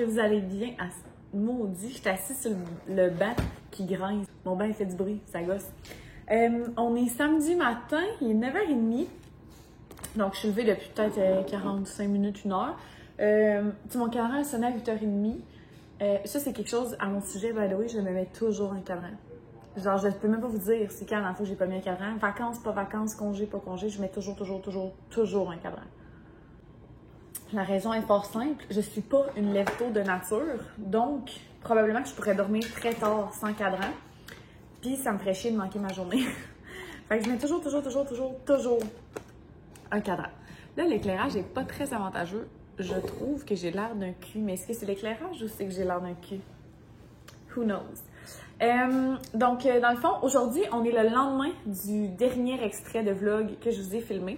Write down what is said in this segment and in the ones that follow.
vous allez bien. Ah, maudit, je suis assise sur le banc qui grince. Mon banc, il fait du bruit, ça gosse. On est samedi matin, il est 9h30. Donc, je suis levée depuis peut-être 45 minutes, 1 heure. Mon cadran a sonné à 8h30. Ça, c'est quelque chose à mon sujet, by the way, je me mets toujours un cadran. Genre, je ne peux même pas vous dire c'est quand la dernière fois que j'ai pas mis un cadran. Vacances, pas vacances, congé, pas congé, je mets toujours un cadran. La raison est fort simple, je suis pas une lève-tôt de nature, donc probablement que je pourrais dormir très tard sans cadran, puis ça me ferait chier de manquer ma journée. Fait que je mets toujours un cadran. Là, l'éclairage est pas très avantageux. Je trouve que j'ai l'air d'un cul, mais est-ce que c'est l'éclairage ou c'est que j'ai l'air d'un cul? Who knows? Donc, dans le fond, aujourd'hui, on est le lendemain du dernier extrait de vlog que je vous ai filmé.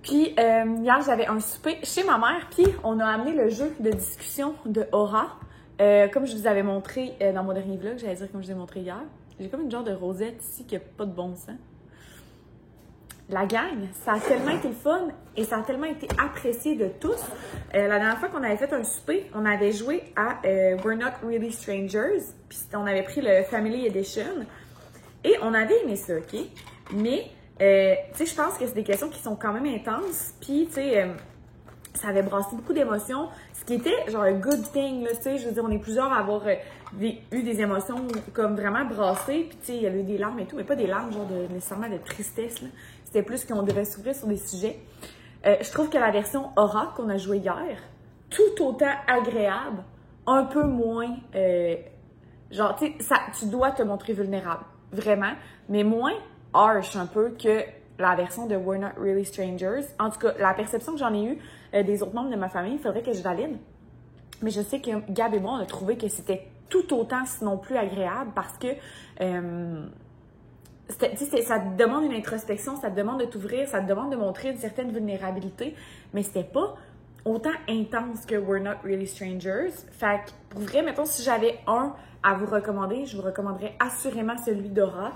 Puis, hier, j'avais un souper chez ma mère, puis on a amené le jeu de discussion de Aura. Comme je vous avais montré dans mon dernier vlog, j'allais dire comme je vous ai montré hier, j'ai comme une genre de rosette ici qui n'a pas de bon sens. La gang, ça a tellement été le fun et ça a tellement été apprécié de tous. La dernière fois qu'on avait fait un souper, on avait joué à We're Not Really Strangers, puis on avait pris le Family Edition et on avait aimé ça, OK? Mais, tu sais, je pense que c'est des questions qui sont quand même intenses, puis, tu sais, ça avait brassé beaucoup d'émotions, ce qui était genre un good thing, là, tu sais, je veux dire, on est plusieurs à avoir eu des émotions comme vraiment brassées, puis tu sais, il y a eu des larmes et tout, mais pas des larmes genre nécessairement de tristesse, là. C'était plus qu'on devait s'ouvrir sur des sujets. Je trouve que la version Aura qu'on a jouée hier, tout autant agréable, un peu moins, genre, tu sais, tu dois te montrer vulnérable, vraiment, mais moins harsh un peu que la version de We're Not Really Strangers. En tout cas, la perception que j'en ai eue des autres membres de ma famille, il faudrait que je valide. Mais je sais que Gab et moi, on a trouvé que c'était tout autant, sinon plus agréable, parce que ça te demande une introspection, ça te demande de t'ouvrir, ça te demande de montrer une certaine vulnérabilité, mais c'était pas autant intense que We're Not Really Strangers. Fait que, pour vrai, mettons, si j'avais un à vous recommander, je vous recommanderais assurément celui d'Aura.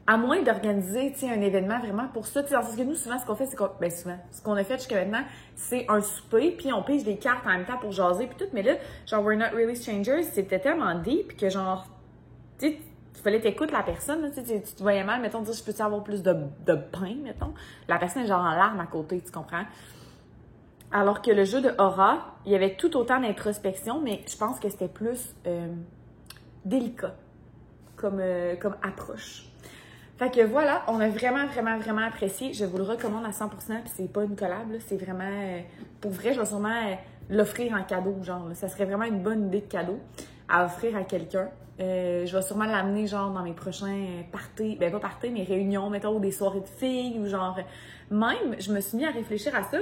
À moins d'organiser, tu sais, un événement vraiment pour ça. Tu sais, parce que nous, souvent, ce qu'on fait, c'est qu'on... Ben, souvent, ce qu'on a fait jusqu'à maintenant, c'est un souper, puis on pige des cartes en même temps pour jaser, puis tout. Mais là, genre, We're Not Really Strangers, c'était tellement deep que genre, tu sais, il fallait t'écouter la personne, là, tu te voyais mal, mettons, dire, je peux-tu avoir plus de pain, mettons? La personne est genre en larmes à côté, tu comprends? Alors que le jeu de Aura, il y avait tout autant d'introspection, mais je pense que c'était plus délicat comme approche. Fait que voilà, on a vraiment apprécié. Je vous le recommande à 100%, puis c'est pas une collab, là, c'est vraiment... pour vrai, je vais sûrement l'offrir en cadeau, genre. Là. Ça serait vraiment une bonne idée de cadeau à offrir à quelqu'un. Je vais sûrement l'amener, genre, dans mes prochains parties, ben pas parties, mais réunions, mettons, ou des soirées de filles, ou genre... Même, je me suis mis à réfléchir à ça.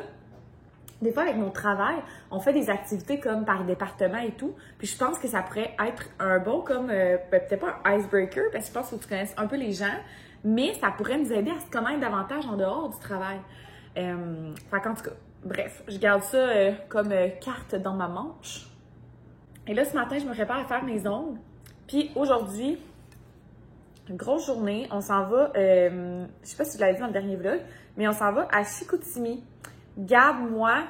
Des fois, avec mon travail, on fait des activités comme par département et tout. Puis je pense que ça pourrait être un bon comme, peut-être pas un icebreaker, parce que je pense qu'il faut que tu connaisses un peu les gens, mais ça pourrait nous aider à se connaître davantage en dehors du travail. Fait qu'en tout cas, bref, je garde ça comme carte dans ma manche. Et là, ce matin, je me prépare à faire mes ongles. Puis aujourd'hui, une grosse journée, on s'en va, je sais pas si je l'avais dit dans le dernier vlog, mais on s'en va à Chicoutimi. Gab, moi,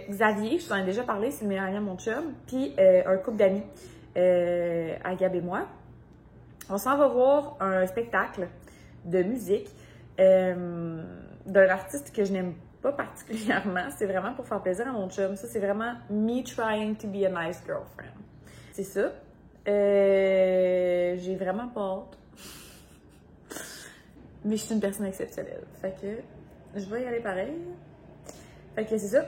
Xavier, je t'en ai déjà parlé, c'est le meilleur ami à mon chum, puis un couple d'amis à Gab et moi. On s'en va voir un spectacle de musique d'un artiste que je n'aime pas particulièrement. C'est vraiment pour faire plaisir à mon chum. Ça, c'est vraiment me trying to be a nice girlfriend. C'est ça. J'ai vraiment pas hâte. Mais je suis une personne exceptionnelle. Fait que je vais y aller pareil. Fait que c'est ça.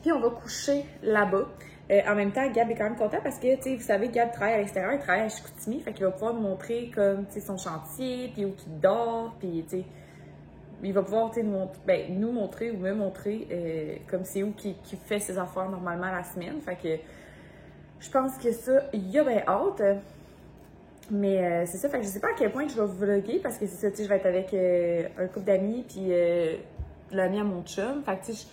Puis on va coucher là-bas. En même temps, Gab est quand même content parce que, tu sais, vous savez, Gab travaille à l'extérieur, il travaille à Chicoutimi. Fait qu'il va pouvoir nous montrer comme, tu sais, son chantier, puis où il dort, puis, tu sais, il va pouvoir, tu sais, nous montrer ou me montrer comme c'est où qu'il fait ses affaires normalement la semaine. Fait que je pense que ça, il y a bien hâte. Mais c'est ça, fait que je sais pas à quel point je vais vlogger parce que c'est ça, tu sais, je vais être avec un couple d'amis, puis l'ami à mon chum. Fait que, tu sais,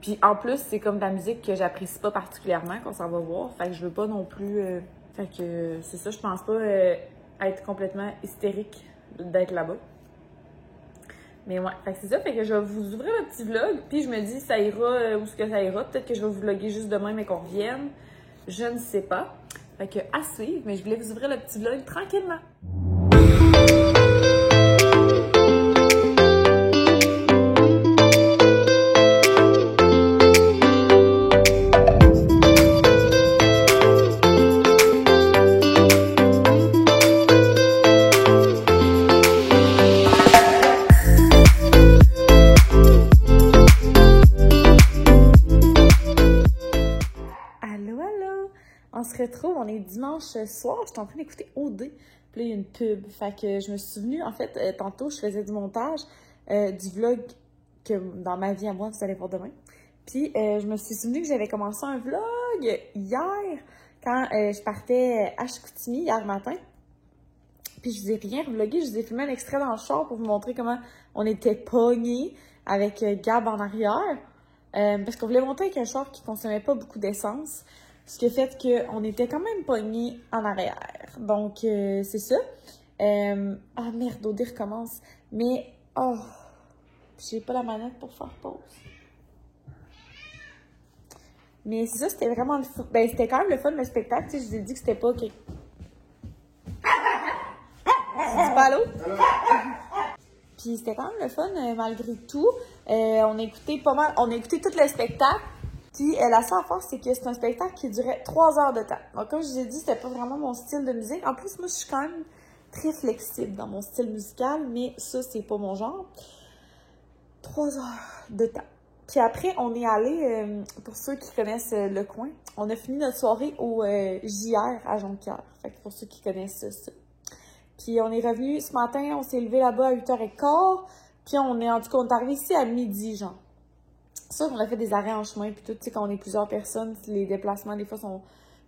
puis en plus, c'est comme de la musique que j'apprécie pas particulièrement qu'on s'en va voir. Fait que je veux pas non plus... fait que c'est ça, je pense pas être complètement hystérique d'être là-bas. Mais ouais, fait que c'est ça, fait que je vais vous ouvrir le petit vlog, puis je me dis ça ira où est-ce que ça ira. Peut-être que je vais vous vlogger juste demain, mais qu'on revienne. Je ne sais pas. Fait que à suivre, mais je voulais vous ouvrir le petit vlog tranquillement. On se retrouve, on est dimanche soir, je suis en train d'écouter OD, puis là il y a une pub, fait que je me suis souvenue, en fait, tantôt je faisais du montage du vlog que dans ma vie à moi, vous allez voir demain, puis je me suis souvenue que j'avais commencé un vlog hier, quand je partais à Chicoutimi hier matin, puis je vous ai rien vlogué, je vous ai filmé un extrait dans le char pour vous montrer comment on était pognés avec Gab en arrière, parce qu'on voulait monter avec un char qui consommait pas beaucoup d'essence. Ce qui a fait qu'on était quand même pognés en arrière. Donc, c'est ça. Ah merde, OD recommence. Mais, oh, j'ai pas la manette pour faire pause. Mais c'est ça, c'était vraiment le fun. Ben, c'était quand même le fun, le spectacle. Tu sais, je vous ai dit que c'était pas... Tu dis pas allô? Puis c'était quand même le fun, malgré tout. On a écouté pas mal... On a écouté tout le spectacle. Puis la seule affaire, c'est que c'est un spectacle qui durait 3 heures de temps. Donc, comme je vous ai dit, c'était pas vraiment mon style de musique. En plus, moi, je suis quand même très flexible dans mon style musical, mais ça, c'est pas mon genre. 3 heures de temps. Puis après, on est allé, pour ceux qui connaissent le coin, on a fini notre soirée au JR à Jonquière. Fait que pour ceux qui connaissent ça. Puis on est revenu ce matin, on s'est levé là-bas à 8h15. Puis on est arrivé ici à midi, genre. C'est sûr qu'on a fait des arrêts en chemin, puis tout, tu sais, quand on est plusieurs personnes, les déplacements, des fois, sont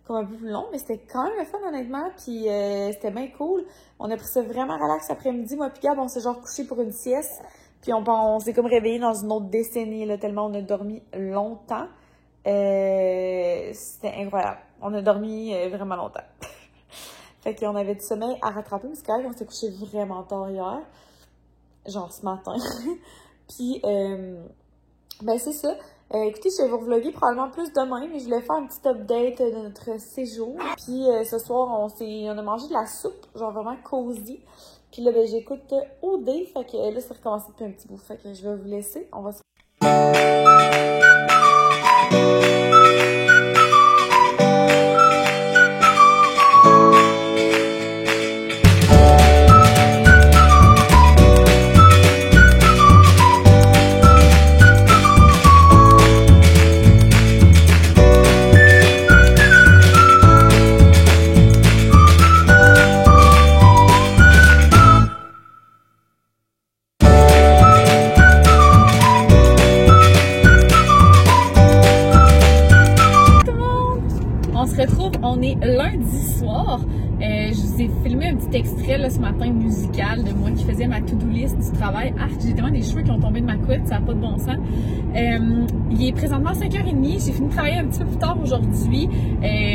comme un peu plus longs, mais c'était quand même le fun, honnêtement, puis c'était bien cool. On a pris ça vraiment relax après-midi, moi puis Gab, on s'est genre couché pour une sieste, puis on s'est comme réveillé dans une autre décennie, là, tellement on a dormi longtemps. C'était incroyable. On a dormi vraiment longtemps. Fait qu'on avait du sommeil à rattraper, parce qu'on s'est couché vraiment tard hier, genre ce matin. Puis... ben, c'est ça. Écoutez, je vais vous vlogger probablement plus demain, mais je voulais faire un petit update de notre séjour. Puis ce soir, on a mangé de la soupe, genre vraiment cosy. Puis là, ben, j'écoute OD, fait que là, c'est recommencé depuis un petit bout. Fait que je vais vous laisser. On va se... On est lundi soir. Je vous ai filmé un petit extrait là, ce matin musical de moi qui faisait ma to-do list du travail. Ah, j'ai tellement des cheveux qui ont tombé de ma couette, ça n'a pas de bon sens. Il est présentement 5h30. J'ai fini de travailler un petit peu plus tard aujourd'hui.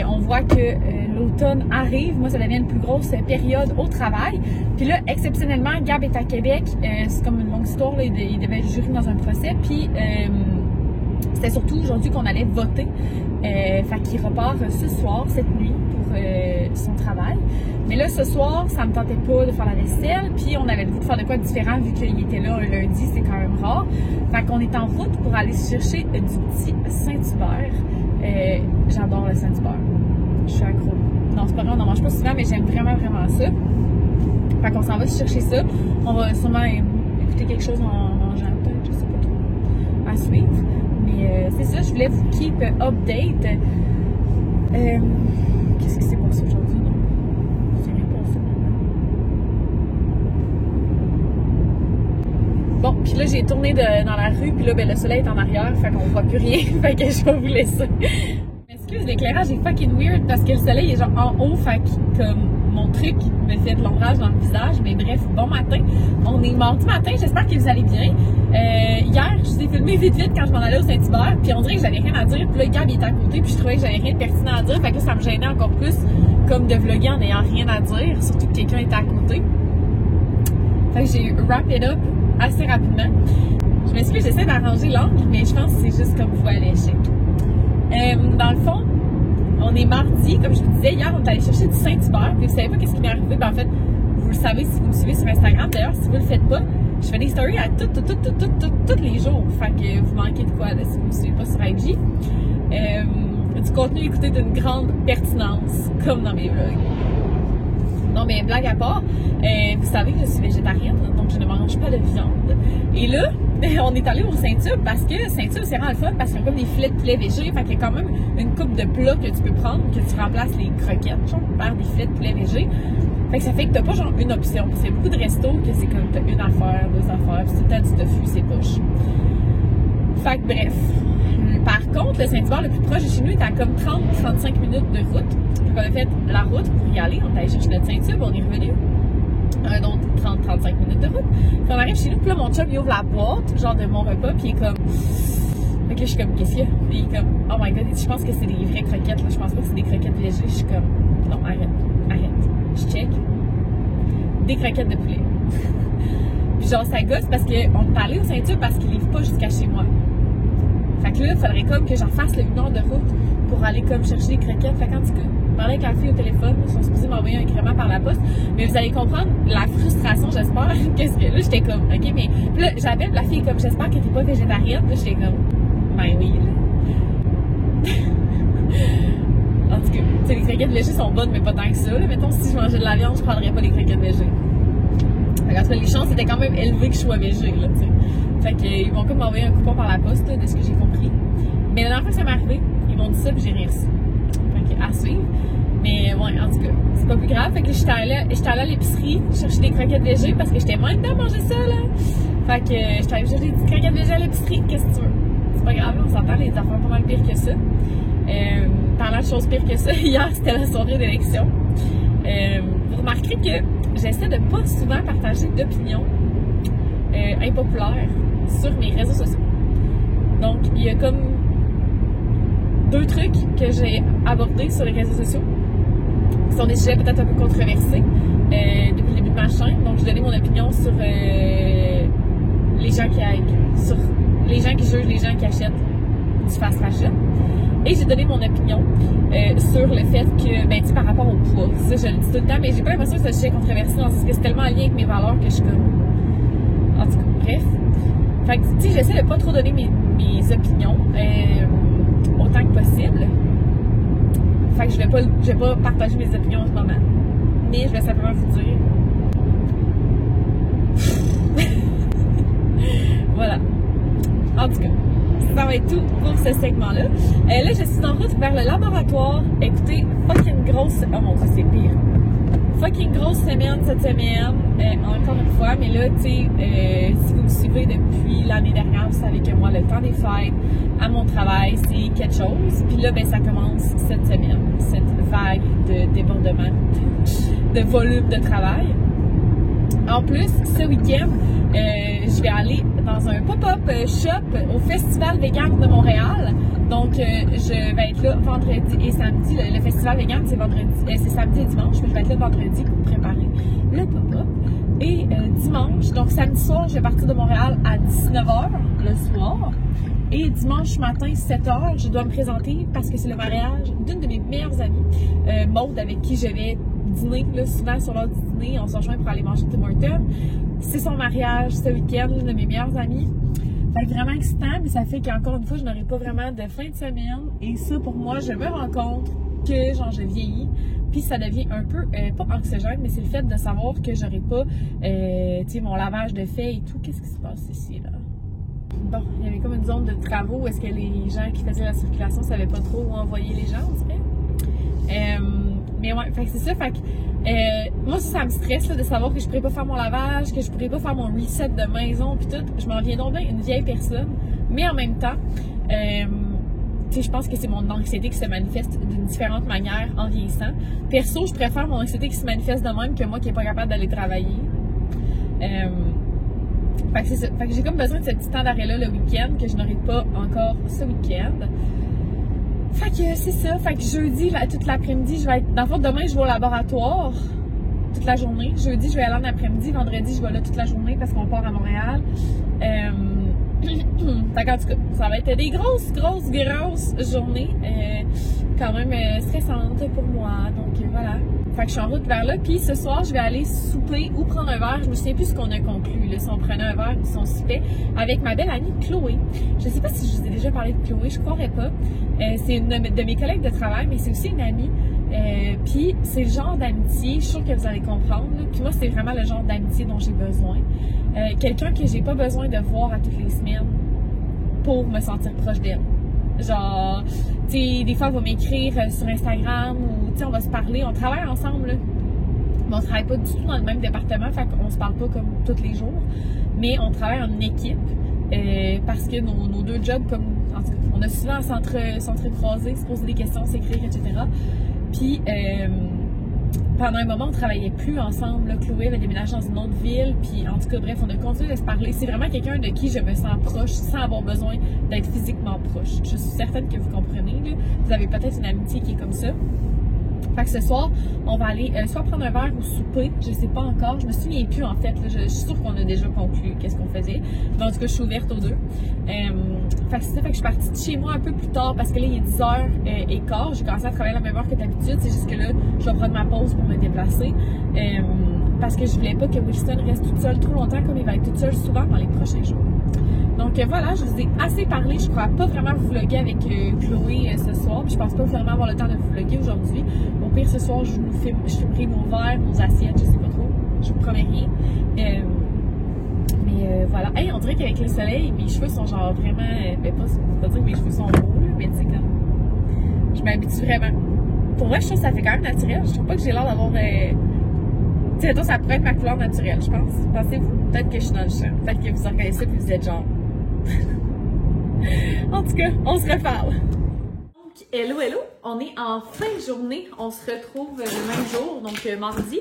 On voit que l'automne arrive. Moi, ça devient une plus grosse période au travail. Puis là, exceptionnellement, Gab est à Québec. C'est comme une longue histoire. Là. Il devait être juré dans un procès. Puis... c'était surtout aujourd'hui qu'on allait voter. Fait qu'il repart ce soir, cette nuit, pour son travail. Mais là, ce soir, ça me tentait pas de faire la vaisselle. Puis on avait le goût de faire de quoi de différent vu qu'il était là un lundi, c'est quand même rare. Fait qu'on est en route pour aller chercher du petit Saint-Hubert. J'adore le Saint-Hubert. Je suis accro. Non, c'est pas vrai, on n'en mange pas souvent, mais j'aime vraiment, vraiment ça. Fait qu'on s'en va chercher ça. On va sûrement écouter quelque chose en mangeant, peut-être, je sais pas trop. À suivre. Mais c'est ça, je voulais vous keep update. Qu'est-ce qui s'est passé aujourd'hui? C'est rien passé. Bon, puis là, j'ai tourné dans la rue, puis là, ben, le soleil est en arrière, fait qu'on voit plus rien, fait que je vais vous laisser. Excuse, l'éclairage est fucking weird parce que le soleil est genre en haut, fait que comme mon truc me fait de l'ombrage dans le visage. Mais bref, bon matin. On est mardi matin, j'espère que vous allez bien. Hier, je vous ai filmé vite quand je m'en allais au Saint-Hubert, puis on dirait que j'avais rien à dire, puis là, Gab il était à côté, puis je trouvais que j'avais rien de pertinent à dire, fait que ça me gênait encore plus, comme de vlogger en n'ayant rien à dire, surtout que quelqu'un était à côté. Fait que j'ai wrap it up assez rapidement. Je m'excuse, j'essaie d'arranger l'angle, mais je pense que c'est juste comme voie à l'échec. Dans le fond, on est mardi, comme je vous disais, hier, on est allé chercher du Saint-Hubert, puis vous savez pas qu'est-ce qui m'est arrivé, ben en fait, vous le savez si vous me suivez sur Instagram. D'ailleurs, si vous le faites pas, je fais des stories à tous les jours, fait que vous manquez de quoi, là, si vous me suivez pas sur IG. Du contenu écouté d'une grande pertinence, comme dans mes vlogs. Non, mais blague à part, vous savez que je suis végétarienne, donc je ne mange pas de viande. Et là, on est allé au Saint-Tube parce que Saint-Tube, c'est vraiment le fun parce qu'il y a comme des filets de poulet végé. Fait qu'il y a quand même une coupe de plats que tu peux prendre, que tu remplaces les croquettes, genre, par des filets de poulet végé. Fait que ça fait que t'as pas genre une option. Parce qu'il y a beaucoup de restos que c'est comme t'as une affaire, deux affaires, puis c'est du tofu, c'est poche. Fait que bref. Par contre, le Saint-Hubert le plus proche de chez nous est à comme 30-35 minutes de route. Donc on a fait la route pour y aller. On est allé chercher notre Saint-Tube, on est revenu. Un autre 30-35 minutes de route. Puis on arrive chez nous, puis là, mon chum, il ouvre la boîte, genre de mon repas, puis il est comme... Fait que je suis comme, qu'est-ce qu'il y a? Puis il est comme, oh my god, je pense que c'est des vraies croquettes, là. Je pense pas que c'est des croquettes légères. Je suis comme, non, arrête. Je check. Des croquettes de poulet. Puis genre, ça gosse parce qu'on est allé au Saint-Tube parce qu'il livre pas jusqu'à chez moi. Fait que là, il faudrait comme que j'en fasse le 1 heure de route pour aller comme chercher des croquettes. Fait qu'en tout cas, je parlais avec la fille au téléphone, ils sont supposés m'envoyer un incrément par la poste. Mais vous allez comprendre la frustration, j'espère. Qu'est-ce que là, j'étais comme, ok, mais puis là, j'appelle la fille comme, j'espère que t'es pas végétarienne. Là, j'étais comme, ben oui, là. En tout cas, tu sais, les croquettes végé sont bonnes, mais pas tant que ça. Là. Mettons, si je mangeais de la viande, je prendrais pas les croquettes végé. En tout cas, les chances étaient quand même élevées que je sois végé, là, tu sais. Fait qu'ils vont comme m'envoyer un coupon par la poste, là, de ce que j'ai compris. Mais la dernière fois que ça m'est arrivé, ils m'ont dit ça, puis j'ai rien reçu. Fait que, à suivre. Mais ouais, en tout cas, c'est pas plus grave. Fait que j'étais allée à l'épicerie chercher des croquettes végé parce que j'étais moins dedans à manger ça, là. Fait que j'étais allée chercher des croquettes végé à l'épicerie. Qu'est-ce que tu veux? C'est pas grave, on s'entend, les affaires pas mal pires que ça. Parlant de choses pires que ça, hier, c'était la soirée d'élection. Vous remarquerez que j'essaie de pas souvent partager d'opinions impopulaires sur mes réseaux sociaux. Donc, il y a comme 2 trucs que j'ai abordés sur les réseaux sociaux qui sont des sujets peut-être un peu controversés depuis le début de ma chaîne. Donc, j'ai donné mon opinion sur les gens qui aiment, sur les gens qui jugent les gens qui achètent du fast fashion. Et j'ai donné mon opinion sur le fait que, ben, tu sais, par rapport au poids, ça, je le dis tout le temps, mais j'ai pas l'impression que c'est un sujet controversé, parce que c'est tellement en lien avec mes valeurs que je suis comme... En tout cas, bref. Fait que, tu sais, j'essaie de pas trop donner mes opinions autant que possible. Fait que je vais pas partager mes opinions en ce moment. Mais je vais simplement vous dire... Voilà. En tout cas, ça va être tout pour ce segment-là. Là, je suis en route vers le laboratoire. Écoutez, fucking grosse... Oh mon Dieu, c'est pire. Fucking grosse semaine cette semaine, encore une fois. Mais là, tu sais, si vous me suivez depuis l'année dernière, vous savez que moi, le temps des fêtes à mon travail, c'est quelque chose. Puis là, ben, ça commence cette semaine, cette vague de débordement, de volume de travail. En plus, ce week-end, je vais aller dans un pop-up shop au Festival Vegan de Montréal. Donc, je vais être là vendredi et samedi. Le festival vegan, c'est samedi et dimanche, mais je vais être là vendredi pour préparer le pop-up. Et dimanche, donc samedi soir, je vais partir de Montréal à 19h le soir. Et dimanche matin, 7h, je dois me présenter parce que c'est le mariage d'une de mes meilleures amies, Maude, avec qui je vais dîner, là, souvent sur l'heure du dîner, on se rejoint pour aller manger Tim Hortons. C'est son mariage ce week-end, l'une de mes meilleures amies. Fait que vraiment excitant, mais ça fait qu'encore une fois, je n'aurai pas vraiment de fin de semaine. Et ça, pour moi, je me rends compte que, genre, je vieillis. Puis ça devient un peu, pas anxiogène, mais c'est le fait de savoir que j'aurai pas, tu sais, mon lavage de fait et tout. Qu'est-ce qui se passe ici, là? Bon, il y avait comme une zone de travaux où est-ce que les gens qui faisaient la circulation ne savaient pas trop où envoyer les gens, on dirait. Mais ouais, fait que c'est ça, fait que moi ça me stresse là, de savoir que je pourrais pas faire mon lavage, que je pourrais pas faire mon reset de maison puis tout. Je m'en viens donc bien une vieille personne, mais en même temps, tu sais, je pense que c'est mon anxiété qui se manifeste d'une différente manière en vieillissant. Perso, je préfère mon anxiété qui se manifeste de même que moi qui n'est pas capable d'aller travailler. Fait que c'est ça. Fait que j'ai comme besoin de ce petit temps d'arrêt-là le week-end que je n'aurai pas encore ce week-end. Fait que c'est ça. Fait que jeudi, toute l'après-midi, je vais être... Dans le fond, demain, je vais au laboratoire. Toute toute la journée. Jeudi, je vais aller en après-midi. Vendredi, je vais là toute la journée parce qu'on part à Montréal. Fait qu'en tout cas, ça va être des grosses journées. Quand même stressantes pour moi. Donc voilà. Fait que je suis en route vers là. Puis ce soir, je vais aller souper ou prendre un verre. Je me souviens plus ce qu'on a conclu. Là, si on prenait un verre ou si on soupait avec ma belle amie Chloé. Je sais pas si je vous ai déjà parlé de Chloé. Je croirais pas. C'est une de mes collègues de travail, mais c'est aussi une amie. Puis c'est le genre d'amitié, je suis sûre que vous allez comprendre. Là. Puis moi, c'est vraiment le genre d'amitié dont j'ai besoin. Quelqu'un que j'ai pas besoin de voir à toutes les semaines pour me sentir proche d'elle. Genre, tu sais, des fois, elle va m'écrire sur Instagram ou, tu sais, on va se parler. On travaille ensemble, là. Mais on travaille pas du tout dans le même département, fait qu'on se parle pas comme tous les jours. Mais on travaille en équipe parce que nos deux jobs, comme, en tout cas, on a souvent s'entrecroiser, se poser des questions, s'écrire, etc. Puis, pendant un moment, on travaillait plus ensemble. Là. Chloé avait déménagé dans une autre ville. Puis, en tout cas, bref, on a continué de se parler. C'est vraiment quelqu'un de qui je me sens proche sans avoir besoin d'être physiquement proche. Je suis certaine que vous comprenez. Là. Vous avez peut-être une amitié qui est comme ça. Fait que ce soir, on va aller soit prendre un verre ou souper. Je sais pas encore. Je me souviens plus, en fait. Là. Je suis sûre qu'on a déjà conclu qu'est-ce qu'on faisait. Mais en tout cas, je suis ouverte aux deux. Fait que c'est ça. Fait que je suis partie de chez moi un peu plus tard parce que là, il est 10h15. J'ai commencé à travailler à la même heure que d'habitude. C'est juste que là, je vais prendre ma pause pour me déplacer. Parce que je voulais pas que Wilson reste toute seule trop longtemps comme il va être toute seule souvent dans les prochains jours. Donc voilà, je vous ai assez parlé. Je ne crois pas vraiment vous vlogger avec Chloé ce soir. Puis je pense pas vraiment avoir le temps de vous vlogger aujourd'hui. Au pire, ce soir, je filmerai nos verres, nos assiettes, je sais pas trop. Je vous promets rien. Mais voilà. Hey, on dirait qu'avec le soleil, mes cheveux sont genre vraiment... pas dire que mes cheveux sont beaux, mais tu sais, comme... Je m'habitue vraiment. Pour vrai, je trouve que ça fait quand même naturel. Je trouve pas que j'ai l'air d'avoir... Tu sais, toi, ça pourrait être ma couleur naturelle, je pense. Pensez-vous? Peut-être que je suis dans le champ. Peut-être que vous regardez ça et vous êtes genre... En tout cas, on se reparle. Donc, hello! On est en fin de journée. On se retrouve le même jour, donc mardi.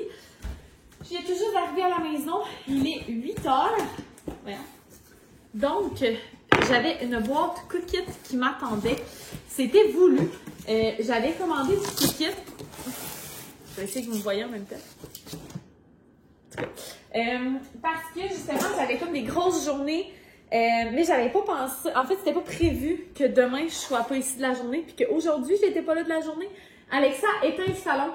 Je viens tout juste d'arriver à la maison. Il est 8h. Voyons. Donc, j'avais une boîte Cookit qui m'attendait. C'était voulu. J'avais commandé du Cookit. Je vais essayer que vous me voyez en même temps. Parce que justement, j'avais comme des grosses journées, mais j'avais pas pensé, en fait, c'était pas prévu que demain je sois pas ici de la journée, puis qu'aujourd'hui j'étais pas là de la journée. Alexa, éteins le salon.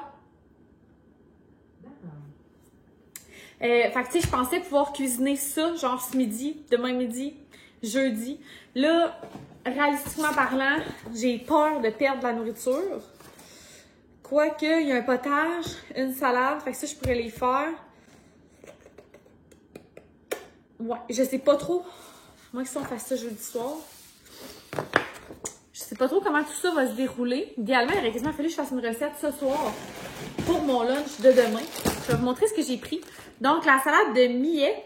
Fait que tu sais, je pensais pouvoir cuisiner ça, genre ce midi, demain midi, jeudi. Là, réalistiquement parlant, j'ai peur de perdre la nourriture. Quoique, il y a un potage, une salade, fait que ça, je pourrais les faire. Ouais, je sais pas trop. Moi, si on fait ça jeudi soir. Je sais pas trop comment tout ça va se dérouler. Idéalement, il aurait quasiment fallu que je fasse une recette ce soir pour mon lunch de demain. Je vais vous montrer ce que j'ai pris. Donc, la salade de millet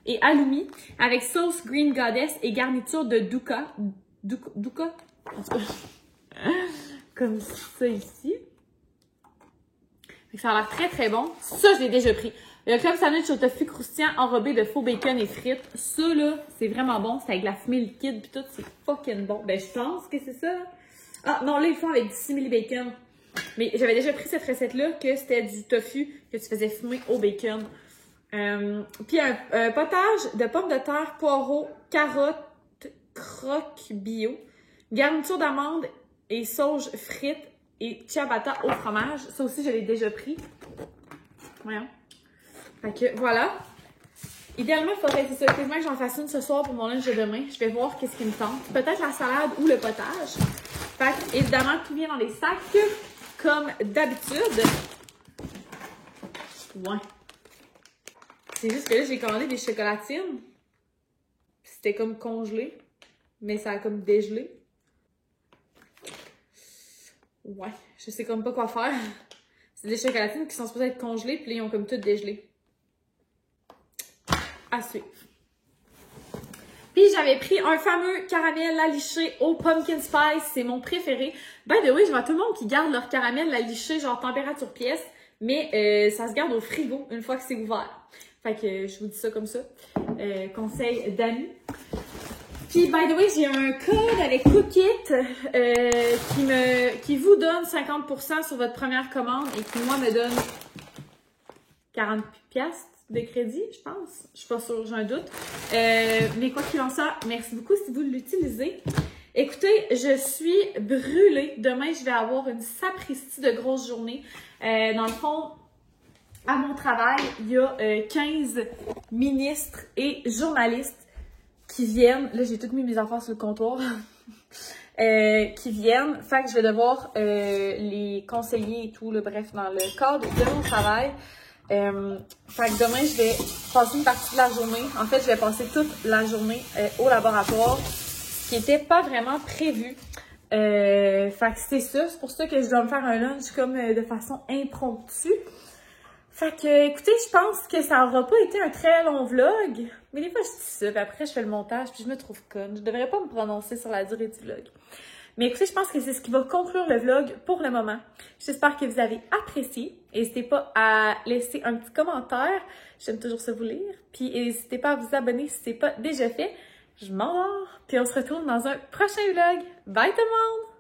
et halloumi avec sauce Green Goddess et garniture de douka. Douka? En tout cas, comme ça ici. Ça a l'air très très bon. Ça, je l'ai déjà pris. Le club sandwich au tofu croustillant enrobé de faux bacon et frites. Ça, là, c'est vraiment bon. C'est avec la fumée liquide pis tout. C'est fucking bon. Ben, je pense que c'est ça. Ah, non, là, ils font avec du simili bacon. Mais j'avais déjà pris cette recette-là, que c'était du tofu que tu faisais fumer au bacon. Puis un potage de pommes de terre, poireaux, carottes, croque bio, garniture d'amandes et sauge frites et ciabatta au fromage. Ça aussi, je l'ai déjà pris. Voyons. Fait que voilà. Idéalement, il faudrait que j'en fasse une ce soir pour mon lunch de demain. Je vais voir qu'est-ce qui me tente. Peut-être la salade ou le potage. Fait que, évidemment, tout vient dans les sacs, comme d'habitude. Ouais. C'est juste que là, j'ai commandé des chocolatines. C'était comme congelé. Mais ça a comme dégelé. Ouais. Je sais comme pas quoi faire. C'est des chocolatines qui sont supposées être congelées, puis là, ils ont comme tout dégelé. À suivre. Puis j'avais pris un fameux caramel à licher au pumpkin spice. C'est mon préféré. By the way, je vois tout le monde qui garde leur caramel à licher, genre température pièce. Mais ça se garde au frigo une fois que c'est ouvert. Fait que je vous dis ça comme ça. Conseil d'amis. Puis, by the way, j'ai un code avec Cookit qui vous donne 50% sur votre première commande et qui, moi, me donne 40$ de crédit, je pense. Je suis pas sûre, j'ai un doute. Mais quoi qu'il en soit, merci beaucoup si vous l'utilisez. Écoutez, je suis brûlée. Demain, je vais avoir une sapristi de grosse journée. Dans le fond, à mon travail, il y a 15 ministres et journalistes qui viennent. Là, j'ai toutes mis mes affaires sur le comptoir. Qui viennent. Fait que je vais devoir les conseiller et tout, là, bref, dans le cadre de mon travail. Fait que demain, je vais passer une partie de la journée. En fait, je vais passer toute la journée au laboratoire, ce qui n'était pas vraiment prévu. Fait que c'est ça. C'est pour ça que je dois me faire un lunch comme de façon impromptue. Fait que, écoutez, je pense que ça aura pas été un très long vlog. Mais des fois, je dis ça, puis après, je fais le montage, puis je me trouve conne. Je devrais pas me prononcer sur la durée du vlog. Mais écoutez, je pense que c'est ce qui va conclure le vlog pour le moment. J'espère que vous avez apprécié. N'hésitez pas à laisser un petit commentaire. J'aime toujours ça vous lire. Puis n'hésitez pas à vous abonner si ce n'est pas déjà fait. Je m'en vais. Puis on se retrouve dans un prochain vlog. Bye tout le monde!